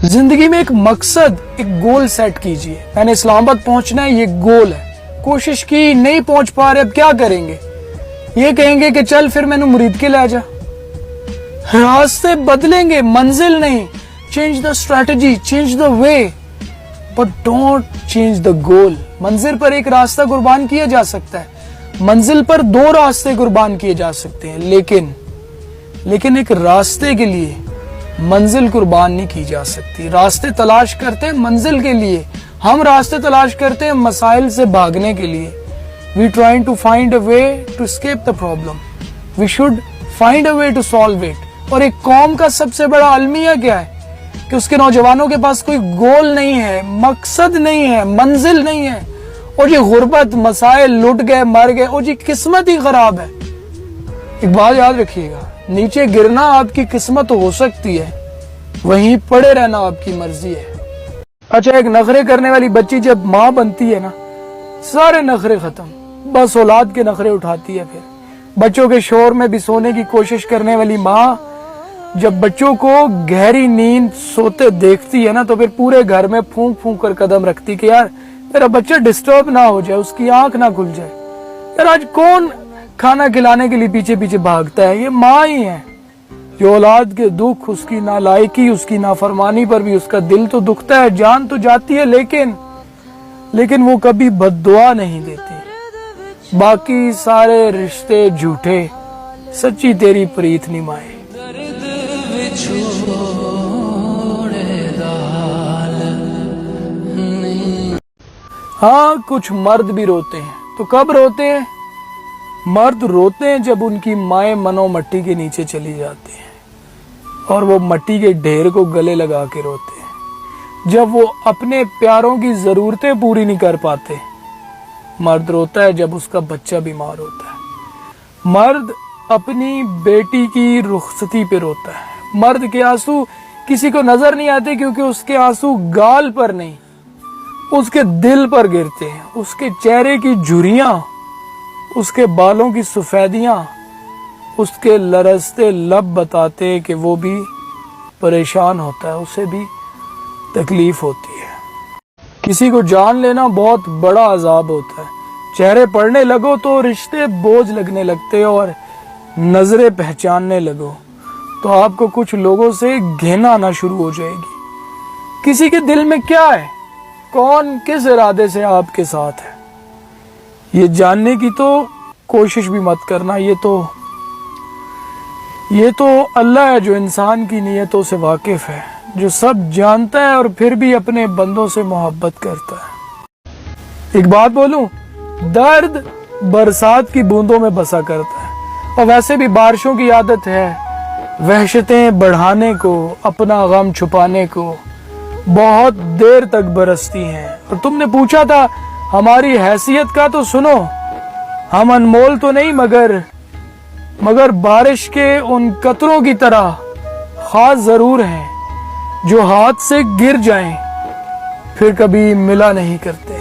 जिंदगी में एक मकसद, एक गोल सेट कीजिए। मैंने इस्लामाबाद पहुंचना है, ये गोल है। कोशिश की, नहीं पहुंच पा रहे, अब क्या करेंगे? ये कहेंगे कि चल फिर मैंने मुरीद के ले जा। रास्ते बदलेंगे, मंजिल नहीं। Change the strategy, change the way, but don't change the goal. मंजिल पर एक रास्ता कुर्बान किया जा सकता है, मंजिल पर दो रास्ते कुर्बान किए जा सकते हैं, लेकिन एक रास्ते के लिए मंजिल कुर्बान नहीं की जा सकती। रास्ते तलाश करते हैं मंजिल के लिए, हम रास्ते तलाश करते हैं मसाइल से भागने के लिए। We trying to find a way to escape the problem, we should find a way to solve it. और एक कौम का सबसे बड़ा अलमिया क्या है कि उसके नौजवानों के पास कोई गोल नहीं है, मकसद नहीं है, मंजिल नहीं है। और ये गुर्बत, मसाइल, लुट गए, मर गए, और ये किस्मत ही खराब है। एक बात याद रखिएगा, नीचे गिरना आपकी किस्मत हो सकती है, वहीं पड़े रहना आपकी मर्जी है। अच्छा, एक नखरे करने वाली बच्ची जब माँ बनती है ना, सारे नखरे खत्म, बस औलाद के नखरे उठाती है। फिर बच्चों के शोर में भी सोने की कोशिश करने वाली माँ जब बच्चों को गहरी नींद सोते देखती है ना, तो फिर पूरे घर में फूंक फूंक कर कदम रखती कि यार मेरा बच्चा डिस्टर्ब ना हो जाए, उसकी आंख ना खुल जाए। यार आज कौन खाना खिलाने के लिए पीछे पीछे भागता है? ये माँ ही है जो औलाद के दुख, उसकी नालायकी, उसकी नाफरमानी पर भी उसका दिल तो दुखता है, जान तो जाती है, लेकिन वो कभी बद्दुआ नहीं देती। बाकी सारे रिश्ते झूठे, सच्ची तेरी प्रीत निभाए। हाँ, कुछ मर्द भी रोते हैं। तो कब रोते हैं? मर्द रोते हैं जब उनकी माएं मनो मट्टी के नीचे चली जाती हैं और वो मट्टी के ढेर को गले लगा के रोते हैं। जब वो अपने प्यारों की जरूरतें पूरी नहीं कर पाते। मर्द रोता है जब उसका बच्चा बीमार होता है। मर्द अपनी बेटी की रुखसती पे रोता है। मर्द के आंसू किसी को नजर नहीं आते क्योंकि उसके आंसू गाल पर नहीं, उसके दिल पर गिरते हैं। उसके चेहरे की झुर्रियां, उसके बालों की सफेदियां, उसके लरसते लब बताते कि वो भी परेशान होता है, उसे भी तकलीफ होती है। किसी को जान लेना बहुत बड़ा अजाब होता है। चेहरे पढ़ने लगो तो रिश्ते बोझ लगने लगते, और नजरें पहचानने लगो तो आपको कुछ लोगों से घृणा आना शुरू हो जाएगी। किसी के दिल में क्या है, कौन किस इरादे से आपके साथ है, ये जानने की तो कोशिश भी मत करना। ये तो अल्लाह है जो इंसान की नीयतों से वाकिफ है, जो सब जानता है और फिर भी अपने बंदों से मोहब्बत करता है। एक बात बोलूं, दर्द बरसात की बूंदों में बसा करता है, और वैसे भी बारिशों की आदत है वहशतें बढ़ाने को, अपना गम छुपाने को। बहुत देर तक बरसती हैं। और तुमने पूछा था हमारी हैसियत का, तो सुनो, हम अनमोल तो नहीं मगर बारिश के उन कतरों की तरह खास जरूर हैं जो हाथ से गिर जाएं फिर कभी मिला नहीं करते।